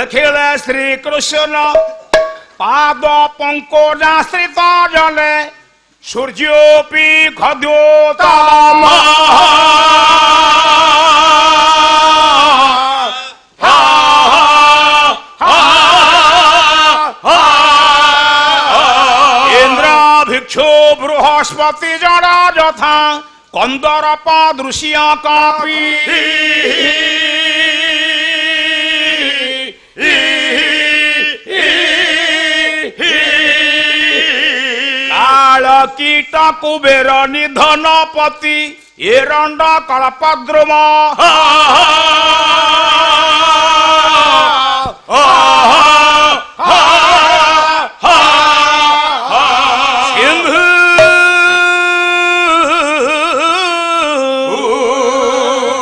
ଦେଖିଲେ ଶ୍ରୀକୃଷ୍ଣ ପାଦ ପଙ୍କଜାଶ୍ରିତ ଜଲେ ସୂର୍ଯ୍ୟୋପି ଖଦ୍ୟୋତ୍ତମ ଇନ୍ଦ୍ରାଭିକ୍ଷୁ ବୃହସ୍ପତି ଜଡ଼ା ଯଥା କନ୍ଦରପ ଦୃଶ୍ୟ କାପି କୀଟ କୁବେର ନିଧନ ପତି ଏରଣ୍ଡ କଳ୍ପଦ୍ରୁମ ସିନ୍ଧୁ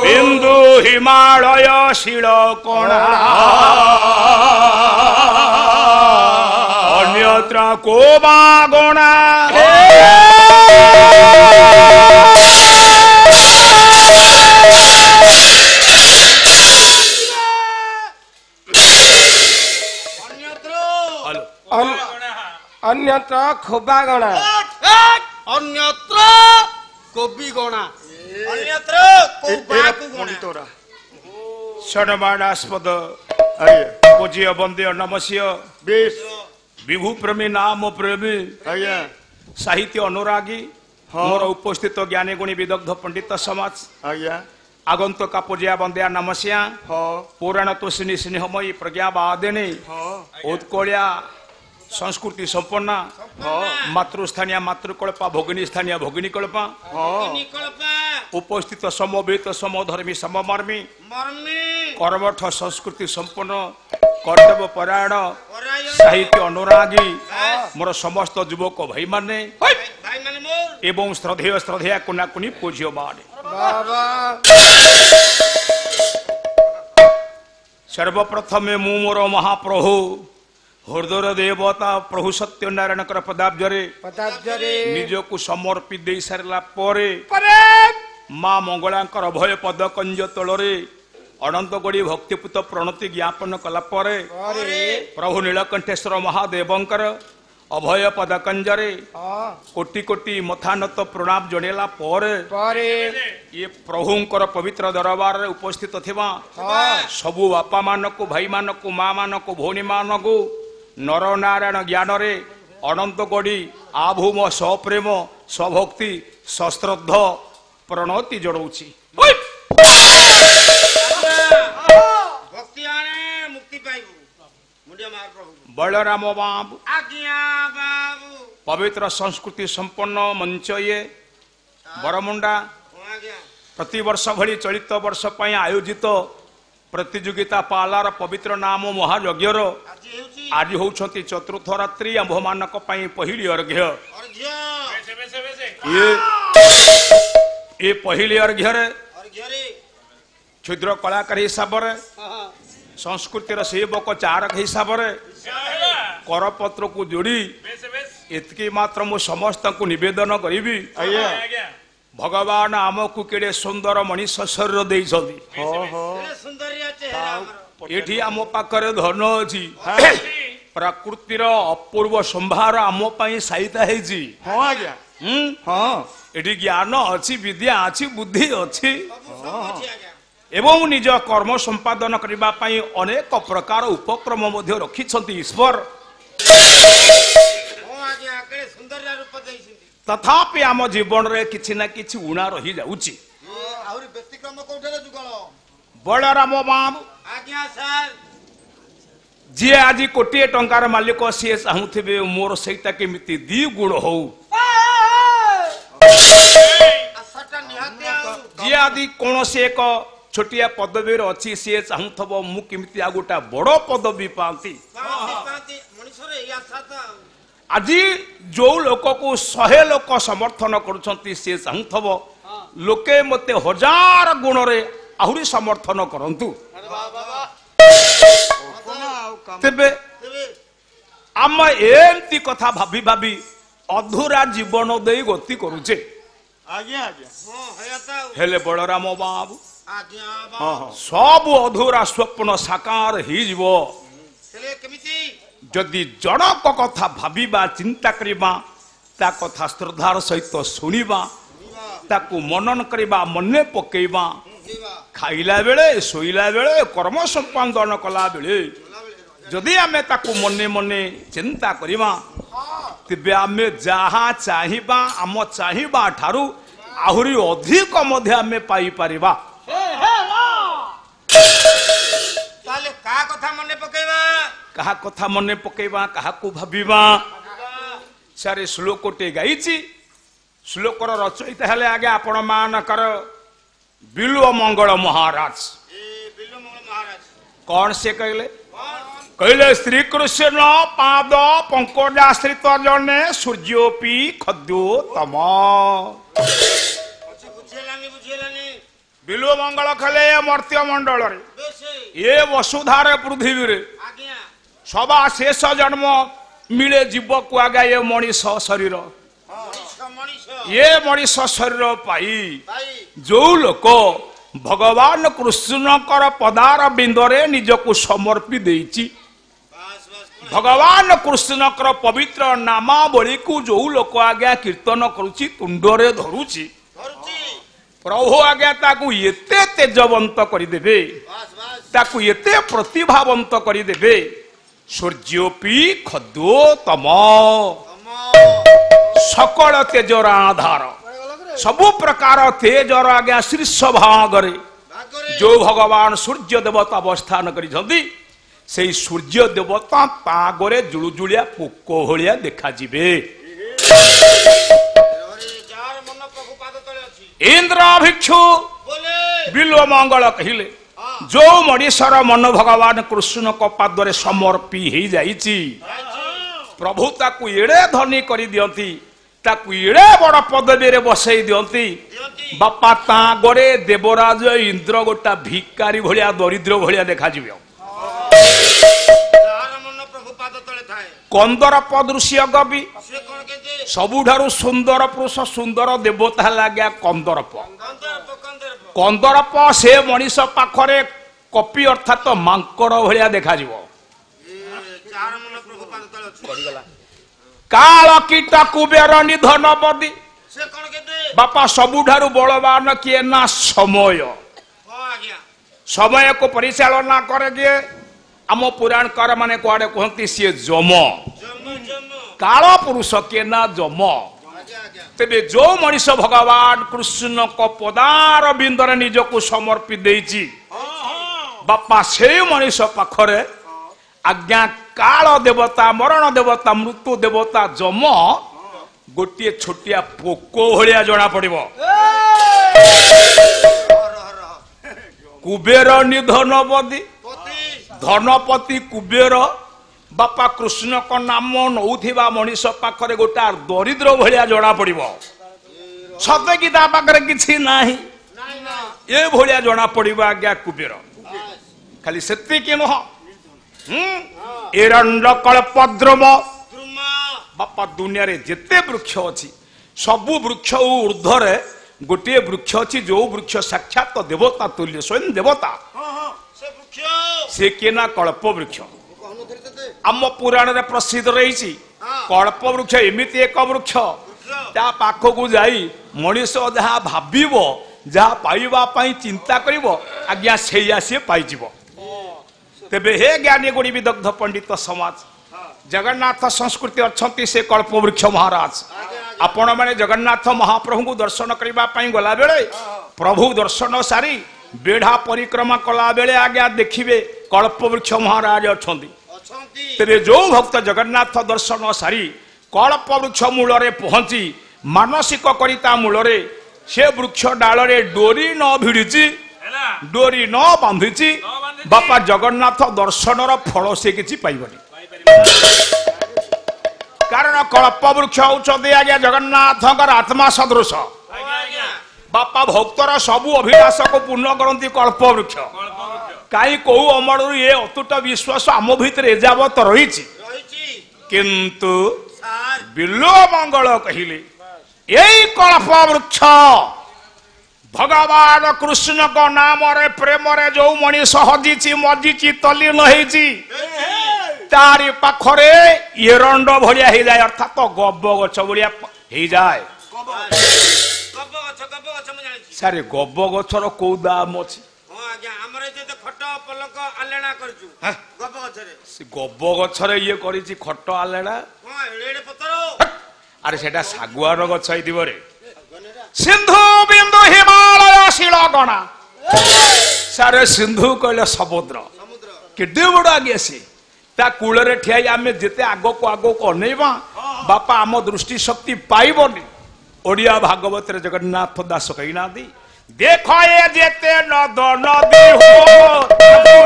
ବିନ୍ଦୁ ହିମାଳୟ ଶିଳ କଣା ଅନ୍ୟତ୍ର କୋବା ଗଣା अन्यत्र खोबागणा अन्यत्र कोबिगणा अन्यत्र कोबाकुगणा षडमाणास्पद पूज्य वंद्य नमस्य विभु प्रेमी नाम प्रेमी साहित्य अनुरागी मोर उपस्थित ज्ञानी गुणी विदग्ध पंडित समाज आगंतुक पूज्या वंद्या नमस्या पुराण तोषिणी स्नेहमयी प्रज्ञावादिनी उत्कलिया संस्कृति संपन्ना मातृस्थानीय मातृकल्पा भगिनी स्थानीय भगिनी कल्पा उपस्थित समवेत समधर्मी सममर्मी कर्मठ संस्कृति संपन्न कर्तव्य परायण साहित्य अनुरागी मोर समस्त युवक भाई माने एवं श्रद्धेय श्रद्धेया कुना कुनी पूज्य माने सर्वप्रथम मु मोर महाप्रभु हृदय देवता प्रभु सत्यनारायण पदाब्जरे निज को समर्पी दे सारा माँ मंगला अभय पद कंज तलरे अनंतगढ़ी भक्तिपूत प्रणति ज्ञापन कलापर प्रभु नीलकंठेश्वर महादेवंकर अभय पद कंजरे कोटि कोटि मथानत प्रणाम जनेला ये प्रभुंकर पवित्र दरबार उपस्थित थिबा सबु बापा मानकु भाई मानकु माँ मानकु भौणी मानकु नर नारायण ज्ञान रे अनंतगढ़ी आभूम सप्रेम स्वभक्ति सश्रद्ध प्रणति जणाऊँगी बलराम बाबू पवित्र संस्कृति संपन्न मंच ये बरमुंडा प्रतिवर्ष भली चलित वर्ष पर आयोजित प्रतियोगिता पालार पवित्र नाम महायज्ञर आज होउछंती चतुर्थ रात्रि आंभ मानक पहली अर्घ्य ये पहली अर्घ्य क्षुद्र कलाकार हिसाब से संस्कृतिर सेवक चारक हिसाब से करपत्र को जोड़ी एतकी मात्र मु समस्त को निवेदन करी भगवान आमको केड़े सुंदर मनीष शरीर देइछंती एठी आम पाखरे धन अछि प्रकृतिर अपूर्व संभार आम पई सहायता हेजी एठी ज्ञान अछि विद्या अछि बुद्धि अछि एवं निज कर्म संपादन करबा पई अनेक प्रकार उपक्रम मध्य रखिछंती ईश्वर तथापि आम जीवन रे किछि ना किछि उणा रही जाउची बलराम बाबू जी आज कोटी टंकार मालिक सी चाहूबे मोर सहीटा केमिति दी गुण हो जी आदि कौन से एक छोटिया पदवी अच्छी सी चाहूब मु केमिति आ गोटा बड़ पदवी पाती आज जो लोक को 100 लोक समर्थन करुछंती से चाहूब लोके मते 1000 गुण रे आहुरी समर्थन करंतु तेबे आम एमती कथा भाभी भाभी अधूरा जीवन दे गति करुचे हेले बलराम बाबू सब अधूरा स्वप्न साकार ही जीवो जदि जनक कथा भाविबा चिंता करिबा ता कथा श्रद्धार सहित शुणिबा ताकू मनन करिबा मने पकेइबा खाइला बेले सोइला बेले कर्म संपादन कला बेले जदि आमे ताकू मने मने चिंता करिबा तेबे आमे जहा चाहिबा आम चाहिबा ठारू आहुरी अधिक मध्य आमे पाई परिबा। ताले का कथा मने पकेबा कहा कथा मने पकेबा कहा को भाबिबा सारे श्लोकटे गाइची श्लोकर रचयिता हेले आगे आपण मानकर बिल्व मंगल महाराज कौन से कहले कहले श्री कृष्ण पाद पंकजाश्रित जने सूर्योपी खद्योतम बिल्व मंगल खले मर्त्य मंडल ये वसुधार पृथ्वी रे सभा शेष जन्म मिले जीव को आगे ये मनीष शरीर ये मनीष शरीर पाई जो लोक भगवान कृष्णकर पदार बिंदरे निजको समर्पी देइची भगवान कृष्णकर पवित्र नामावली को जो लोक आज्ञा कीर्तन करुची तुंडरे धरुची प्रभु आज्ञा ताकू एते तेजवंत करिदेबे ताकू एते प्रतिभावंत करिदेबे सूर्योपी खद्योतम सकल तेजर आधार सबु प्रकार तेजर आज्ञा शीर्ष भागरे जो भगवान सूर्य देवता अवस्थान करिछंती सेई सूर्य देवता तागरे जुलुजुलिया पोक भलिया देखा जिबे इंद्राभिक्षु बिल्व मंगल कहिले जो मनीषर मन भगवान कृष्ण को पादरे समर्पी ही जाइची प्रभु ताकू एड़े धनी करी दियंती ताकू एड़े बड़ पदवी रे बसई दियंती बापा तागरे देवराज इंद्र गोटा भिकारी भलिया दरिद्र भलिया देखा जिबे कंदरप दृश्य कवि सबुठारु सुंदर पुरुष सुंदर देवता लाग्या कंदरप कंदरप से मनीष पाखरे कपि अर्थात मांकड़ भलिया देखा जिवो काल कीट कुबेर निधन बदी बापा सबुठारु बलवान किए ना समय समय को परिचालना करे किए आम पुराणकार माने कुआडे कहती सी जम काल पुरुष किए ना जम तेबे जो मनीष भगवान कृष्ण को पदार बिंदरे निजको समर्पी देइची बापा से मनीष पाखरे आज्ञा काल देवता मरण देवता मृत्यु देवता जम गोटे छोटिया पोको भलिया जना पड़िबो कुबेर निधन बदी धनपति कुबेर बापा कृष्ण को नाम नौथिबा मनीष पाखरे गोटा दरिद्र भलिया जना पड़िबो सते कि ता पाखरे किछि नाही ए भलिया जना पड़िबो आज्ञा कुबेर खाली सेति कि नह एरंड कल्पद्रुम बापा दुनिया रे जेते वृक्ष अछि सबु वृक्ष ऊर्ध्वरे गोटे वृक्ष अछि जो वृक्ष साक्षात देवता तुल्य स्वयं देवता से केना कल्प वृक्ष आम पुराण रे प्रसिद्ध रही कल्प वृक्ष एमिति एक वृक्ष ता पाखकू जाई मनीष जहा भाबिबो जहा पाइबा पई चिंता करिवो आज्ञा सेया से पाई जिवो तेबे हे ज्ञानी गुणी विदग्ध पंडित समाज जगन्नाथ संस्कृति अच्छी से कल्प वृक्ष महाराज आपण माने जगन्नाथ महाप्रभु को दर्शन करबा पई गला बेले प्रभु दर्शन सारी बेढ़ा परिक्रमा कला बेले आज्ञा देखिबे कल्प वृक्ष महाराज अछंती तेरे जो भक्त जगन्नाथ दर्शन सारी कल्प वृक्ष मूल रे पहुंची मानसिक करिता मूल रे से वृक्ष डाल रे डोरी न भिड़िची डोरी न बांधिची बापा जगन्नाथ दर्शनर फल से किछि पाइबनी कारण कल्प वृक्ष औषधि आज्ञा जगन्नाथ आत्मा सदृश बापा भक्तर सबु अभिलाष को पूर्ण करती कल्प वृक्ष कहीं कौ अमर ये अतुट विश्वास आम भितर एजावत रही किंतु बिल्व मंगल कहले यही कल्प वृक्ष भगवान कृष्ण को नाम रे प्रेम रे जो मनीष हजिची मजिची तलीन होइची तारी पाखरे एरंड भलिया हो जाए अर्थात गब गछ भलिया हो जाए सारे गब गछर को दाम अच्छी गब गछरे ये करिछि खट आलेना अरे सेटा सागुआर गछ रे सिंधु बिंदु हिमालय शिलगणा सारे सिंधु कहले समुद्र केडे बड़ आगे सी ता कूल रे ठियाई आमे जेते आगो को अनेबा बापा आम दृष्टि शक्ति पाइबनी ओडिया भागवत रे जगन्नाथ दास कहिना दी देखो ये जेते नद नदी हो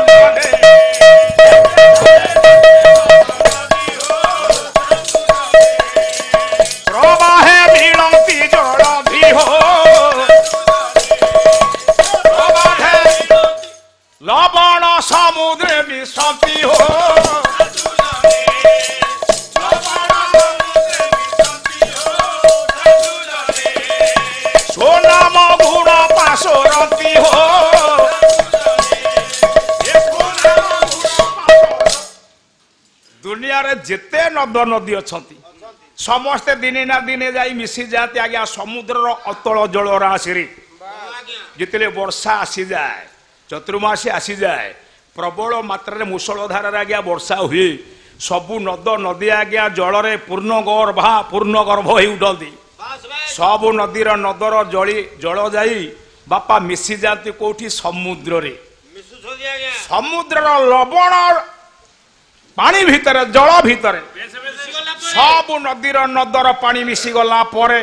प्रवाहे मिलंती जल भी हो लवण समुद्र मिशंती हो सोनाम गुण पाशोरती हो दुनिया रे जेते नद नदी अछंती समस्ते दिने ना दिने जाई मिसी जाते आज्ञा समुद्र अतल जल राशि जितने वर्षा आसी जाए चतुर्मासी आसी जाए प्रबल मात्रा मुसलधार आज्ञा वर्षा हुए सबु नद नदी आज्ञा जल रे पूर्ण गर्भ हो उठती सबु नदीर नदर जल जाई बापा मिसी जाती कोठी समुद्र रे समुद्र लवण पानी भितर जल भितर सबु नदीर नदर पानी मिसी गला परे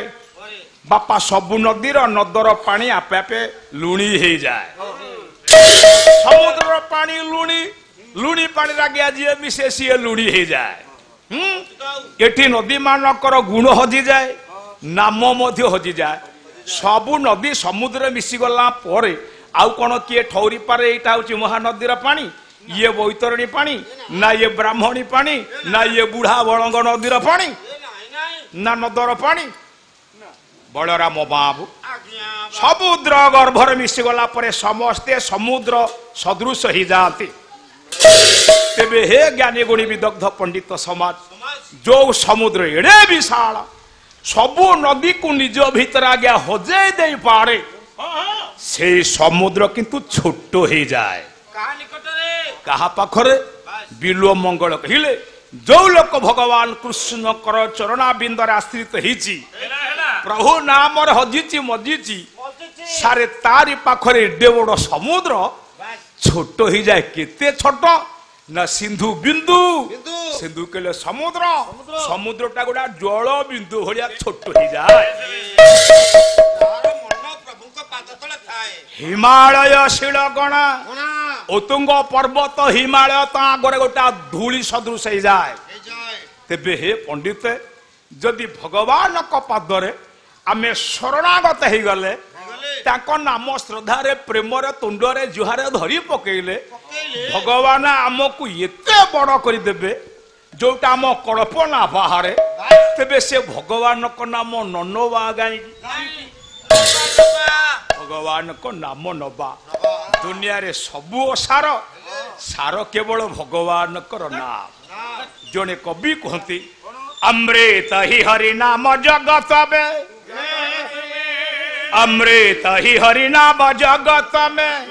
बापा सबु नदीर नदर पानी आपे आपे लुणी हो जाए समुद्र पानी लुणी पानी लगे जी मिसे सी लुणी हो जाए एठी नदी मानकर गुण हजि जाए नाम मध्य हजि जाए सबु नदी समुद्र मिसी गला परे आउ कौन किए ठौरी पारे यहाँ हूँ महानदीर पानी ये बैतरणी पानी ना ये ब्राह्मणी पानी ना ये बुढ़ा बड़ंग नदीर पानी ना नदर पानी बलराम बाबू समुद्र गर्भर मिशीगला समस्ते समुद्र सदृश ही जाती तेबे हे ज्ञानी गुणी विदग्ध पंडित समाज जो समुद्र एड़े विशाल सबु नदी को निज भीतर आज्ञा हजे दे पारे से समुद्र किंतु छोट हो जाए कहा पाखरे बिलो मंगल कहले जो लोक भगवान कृष्ण कर चरणा बिंदर आश्रित होइछि प्रभु नाम हजिची मजिची सारे तारी पाखरे एडे बड़ समुद्र छोट हो जाए केते छोट ना सिंधु बिंदु सिंधु कहले समुद्र समुद्रटा गोटा जल बिंदु भलिया छोट हो जाए हिमालय शिलगणा उत्तुंग पर्वत हिमालय आगे गोटा धूली सदृश हो जाए तेबे हे पंडित जदि भगवान पादरे आमे शरणागत हो गले नाम श्रद्धारे प्रेमरे तुंडरे जुहारे धरी पकेले भगवान आमको एते बड़ करदेवे जोटा आम कल्पना बाहर तेबे से भगवान को नाम ननवा गाई भगवान को नाम नबा दुनिया रे सबु सार सार केवल भगवान कर नाम जने कवि कहती अमृत ही हरि नाम जगत में अमृत ही हरि नाम जगत में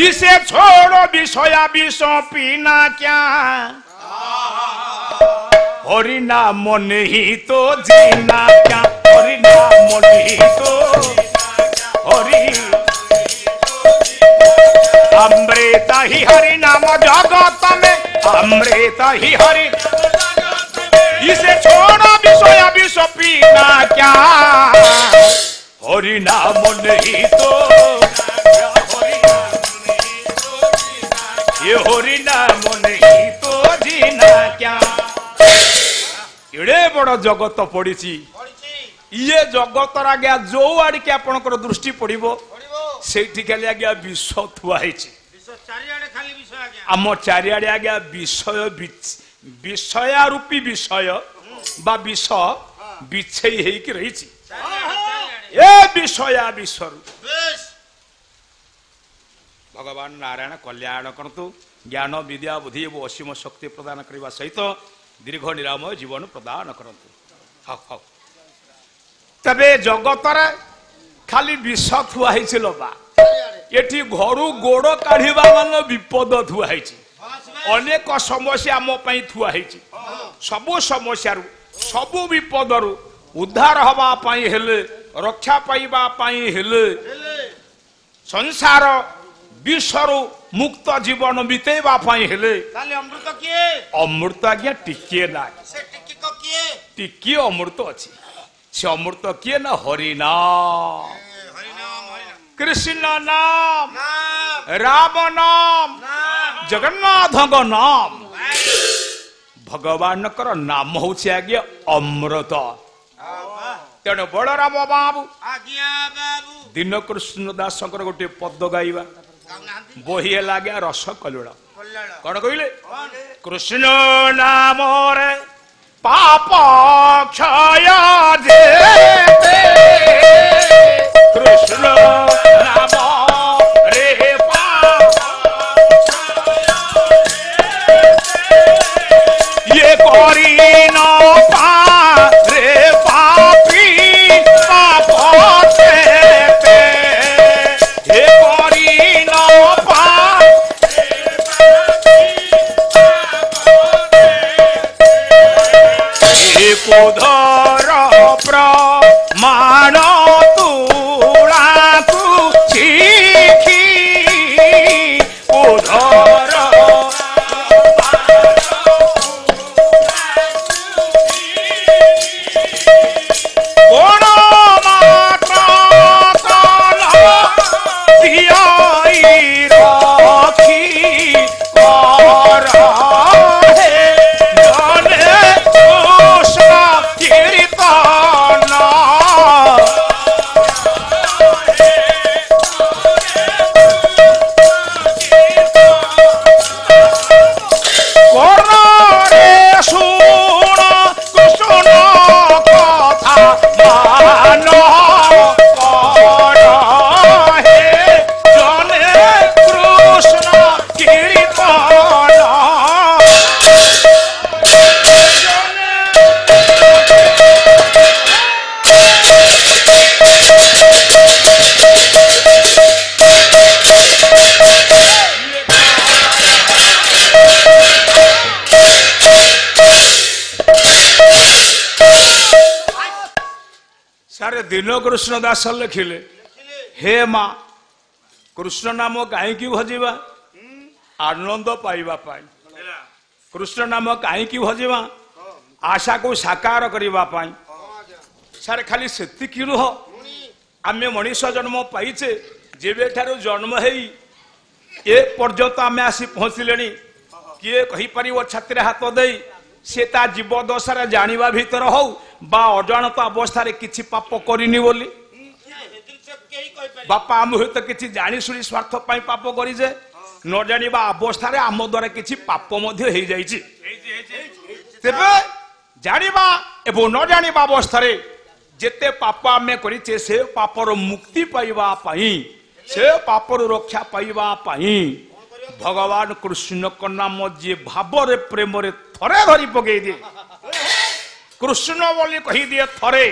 इसे छोड़ो विषया विष पीना क्या हरि नाम नहीं तो जीना क्या हरि नाम नहीं तो हरि अमृत ही हरि नाम जगत में अमृत ही हरि इसे छोड़ो विषया विष पीना क्या हरि नाम नहीं तो ये हरि नाम नहीं तो जीना क्या एड़े बड़ जगत पड़ी ये जगत आज्ञा जो आड़ के आपंकर दृष्टि पड़ो से आज्ञा विष थुआई आम चारिआडे आज्ञा विषय विषया रूपी विषय बा विष बिछई होइकी रही ए विषया विषरू भगवान नारायण कल्याण करतु ज्ञान विद्या बुद्धि और असीम शक्ति प्रदान करने सहित दीर्घ निरामय जीवन प्रदान करतु। हाँ हाँ तबे जगतर खाली विष थुआई बा एठी घरू गोड़ काढ़ा मान विपद थुआई अनेक समस्या आम थुआई सबु समस्या सबु विपदर उद्धार हवापाई हेले रक्षा पाइबा हेले संसार विषरु मुक्त जीवन बितेबा हेले अमृत किए अमृत आज्ञा टिके ना टिके अमृत अच्छी से अमृत किए ना हरिनाम कृष्ण नाम राम नाम जगन्नाथ नाम भगवान नाम हूँ आज्ञा अमृत तेणु बलराम बाबू दिन कृष्ण दास गोटे पद गाइबा बही लगे रस कलुड़ कौन कहले कृष्ण नाम रे पाप क्षय जेते कृष्ण नाम रे पाप ये करी न पा रे पापी पाप जेते ये करी न पा उधर प्रमाण तुलाकु शिखी उधर कोण मात्र कल दियाई रखी कर दिन कृष्ण दास लिखिले हे माँ कृष्ण नाम कहीं भजिबा आनंद पाइबा पाई कृष्ण नाम कहीं भजिबा आशा को साकार करबा पाई सारे खाली सेतिकी नुह आमे मनीष जन्म पाइचे जेबे ठारू जन्म हेई ए पर्यंत आमे आसी पहुँचले किए कही पारिबो छाती हाथ देई से ता जीव दशा जानिबा भीतर हो बा अजाणत अवस्था किछि पाप करिनी बोली बापा आम हुए तो किछि जानी शुणी स्वार्थ पाई पाप करी जे न जानिबा अवस्था आम द्वारा किछि पाप मध्य हो जाइछि तेबे जानिबा एवं न जानिबा अवस्था जेते पाप आमे करिचे से पापर मुक्ति पाइबा पाई से पापर रक्षा पाइबा पाई भगवान कृष्ण को नाम जी भाव प्रेम थरे धरी पकई दिए कृष्ण बोली कही दिए थरे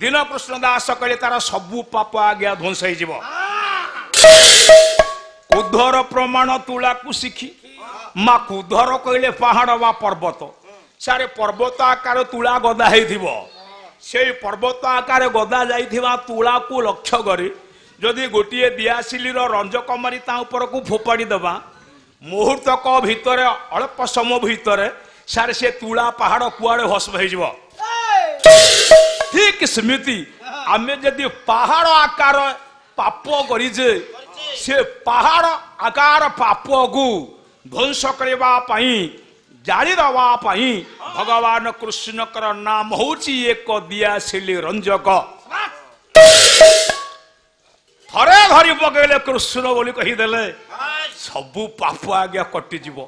दिन कृष्ण दास कहले तार सबू पाप आज्ञा ध्वंस हो कुधर प्रमाण तुला को शिखी माँ कुधर कहले पहाड़ वा पर्वत सारे पर्वत आकार तुला गदा से पर्वत आकार गदा जाइथिबा तुला को लक्ष्य करे जदि गोटे दियासिलीर रंजक मारी ऊपर को फोपाड़ी दबा मुहूर्तक भितर अल्प समय भितर सारे से तुला पहाड़ कुआड़े भस्म हो ठीक स्मृति आम जदि पहाड़ आकार पाप करिजे से पहाड़ आकार पाप को ध्वंस करने जारीदवा भगवान कृष्ण नाम होची एक दियासिली रंजक थरे धरी पकड़े कृष्ण बोली कहीदेले सबू पाप आज्ञा कटिଯିव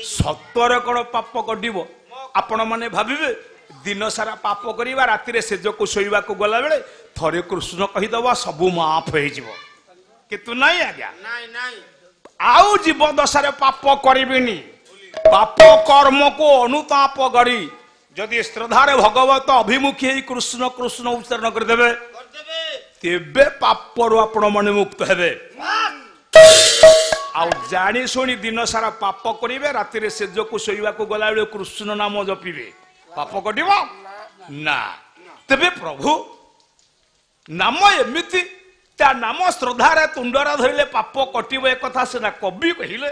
सत्वर कौन पाप कटिव आपण मैंने भाविबे दिन सारा पाप करवा राति सेज को शोवा को गला बेले थरे कृष्ण कहीदबा सबू माफ हो କିନ୍ତୁ ନାଇଁ ଆଜ୍ଞା ନାଇଁ ନାଇଁ ଆଉ ଜୀବ ଦଶାରେ ପାପ କରିବିନି ପାପ କର୍ମକୁ ଅନୁତାପ କରି ଯଦି ଶ୍ରଦ୍ଧାରେ ଭଗବତ ଅଭିମୁଖୀ ହେଇ କୃଷ୍ଣ କୃଷ୍ଣ ଉଚ୍ଚାରଣ କରିଦେବେ କରିଦେବେ ତେବେ ପାପରୁ ଆପଣ ମାନେ ମୁକ୍ତ ହେବେ ଆଉ ଜାଣି ଶୁଣି ଦିନ ସାରା ପାପ କରିବେ ରାତିରେ ସେଜକୁ ଶୋଇବାକୁ ଗଲାବେଳେ କୃଷ୍ଣ ନାମ ଜପିବେ ପାପ କଟିବ ନା ତେବେ ପ୍ରଭୁ ନାମ ଏମିତି ତା ନାମ ଶ୍ରଦ୍ଧାରେ ତୁଣ୍ଡରେ ଧରିଲେ ପାପ କଟିବ ଏକଥା ସିନା କବି କହିଲେ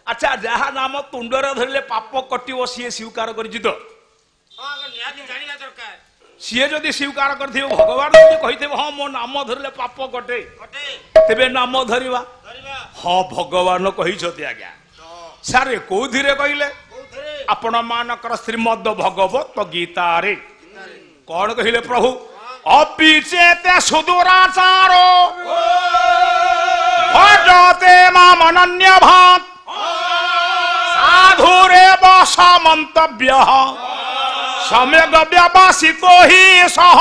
ଆଚ୍ଛା ଯାହା ନାମ ତୁଣ୍ଡରେ ଧରିଲେ ପାପ କଟିବ ସିଏ ସ୍ୱୀକାର କରିଛି ତ ନିହାତି ଜାଣିବା ଦରକାର ସିଏ ଯଦି ସ୍ୱୀକାର କରିଥିବ ଭଗବାନ ଯଦି କହିଥିବେ ହଁ ମୋ ନାମ ଧରିଲେ ପାପ କଟେ କଟେ ତେବେ ନାମ ଧରିବା ଧରିବା ହଁ ଭଗବାନ କହିଛନ୍ତି ଆଜ୍ଞା ସାରେ କୋଉଥିରେ କହିଲେ କୋଉଥିରେ ଆପଣ ମାନଙ୍କର ଶ୍ରୀମଦ ଭଗବତ ଗୀତାରେ କଣ କହିଲେ ପ୍ରଭୁ ଅପିଚେତେ ସୁଦୂରାଚାର ଭଜତେ ମାମ ଅନନ୍ୟ ଭାତ ସାଧୁରେ ବସମନ୍ତବ୍ୟ ସମ୍ୟକ୍ ବ୍ୟବସିତ ହି ସହ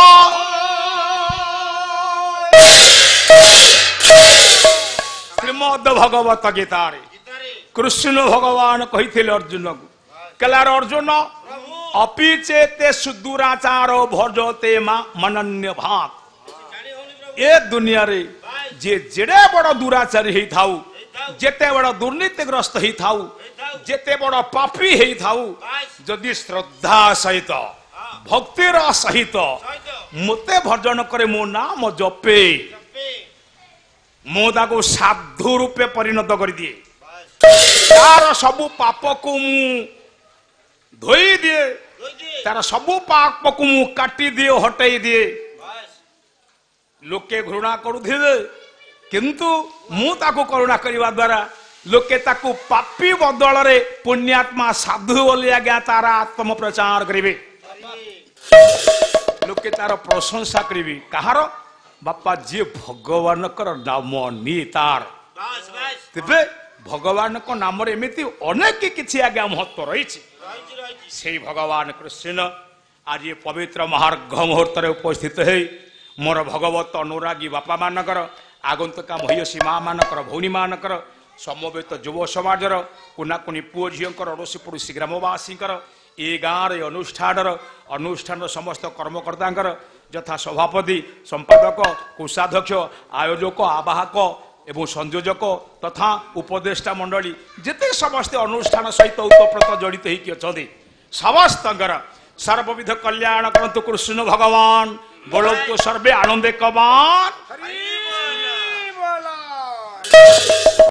ଶ୍ରୀମଦ ଭଗବତ ଗୀତାରେ କୃଷ୍ଣ ଭଗବାନ କହିଥିଲେ ଅର୍ଜୁନକୁ କହିଲେ ଅର୍ଜୁନ ଅପିଚେତେ ସୁଦୂରାଚାର ଭଜତେ ଅନନ୍ୟ ଭାତ ଏ ଦୁନିଆରେ ଯେ ଯେଡ଼େ ବଡ଼ ଦୁରାଚାରୀ ହେଇଥାଉ ଯେତେ ବଡ଼ ଦୁର୍ନୀତିଗ୍ରସ୍ତ ହେଇଥାଉ ଯେତେ ବଡ଼ ପାପୀ ହେଇଥାଉ ଯଦି ଶ୍ରଦ୍ଧା ସହିତ ଭକ୍ତିର ସହିତ ମୋତେ ଭଜନ କରେ ମୋ ନାମ ଜପେ ମୁଁ ତାକୁ ସାଧୁ ରୂପେ ପରିଣତ କରିଦିଏ ତାର ସବୁ ପାପକୁ ମୁଁ ଧୋଇ ଦିଏ ତାର ସବୁ ପାପକୁ ମୁଁ କାଟି ଦିଏ ହଟେଇ ଦିଏ ଲୋକେ ଘୃଣା କରୁଥିବେ କିନ୍ତୁ ମୁଁ ତାକୁ କରୁଣା କରିବା ଦ୍ୱାରା ଲୋକେ ତାକୁ ପାପୀ ବଦଳରେ ପୁଣ୍ୟାତ୍ମା ସାଧୁ ବୋଲି ଆଜ୍ଞା ତାର ଆତ୍ମ ପ୍ରଚାର କରିବେ ଲୋକେ ତାର ପ୍ରଶଂସା କରିବେ କାହାର ବାପା ଯିଏ ଭଗବାନଙ୍କର ନାମ ନିଏ ତାର ତେବେ ଭଗବାନଙ୍କ ନାମରେ ଏମିତି ଅନେକ କିଛି ଆଜ୍ଞା ମହତ୍ଵ ରହିଛି ସେଇ ଭଗବାନ କୃଷ୍ଣ ଆଜି ପବିତ୍ର ମହାର୍ଘ ମୁହୂର୍ତ୍ତରେ ଉପସ୍ଥିତ ହେଇ ମୋର ଭଗବତ ଅନୁରାଗୀ ବାପା ମାନଙ୍କର ଆଗନ୍ତୁକ ମହିଷୀ ମା ମାନଙ୍କର ଭଉଣୀ ମାନଙ୍କର ସମବେତ ଯୁବ ସମାଜର କୁନାକୁନି ପୁଅ ଝିଅଙ୍କର ଅଡ଼ୋଶୀ ପଡ଼ୋଶୀ ଗ୍ରାମବାସୀଙ୍କର ଏ ଗାଁରେ ଅନୁଷ୍ଠାନର ସମସ୍ତ କର୍ମକର୍ତ୍ତାଙ୍କର ଯଥା ସଭାପତି ସମ୍ପାଦକ କୋଷାଧ୍ୟକ୍ଷ ଆୟୋଜକ ଆବାହକ ଏବଂ ସଂଯୋଜକ ତଥା ଉପଦେଷ୍ଟା ମଣ୍ଡଳୀ ଯେତେ ସମସ୍ତେ ଅନୁଷ୍ଠାନ ସହିତ ଉତପ୍ରୋତ ଜଡ଼ିତ ହେଇକି ଅଛନ୍ତି ସମସ୍ତଙ୍କର ସର୍ବବିଧ କଲ୍ୟାଣ କରନ୍ତୁ କୃଷ୍ଣ ଭଗବାନ ବୋଲନ୍ତୁ ସର୍ବେ ଆନନ୍ଦେ କବାନ